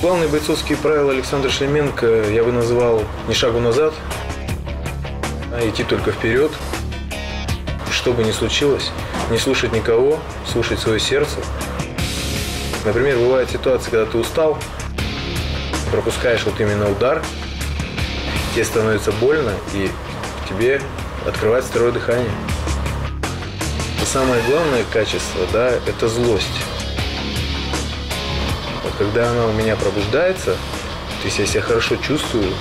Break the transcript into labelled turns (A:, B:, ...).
A: Главные бойцовские правила Александра Шлеменко я бы назвал не шагу назад, а идти только вперед. Что бы ни случилось, не слушать никого, слушать свое сердце. Например, бывает ситуация, когда ты устал, пропускаешь вот именно удар, тебе становится больно, и тебе открывается второе дыхание. И самое главное качество, да, это злость. Вот когда она у меня пробуждается, то есть я себя хорошо чувствую,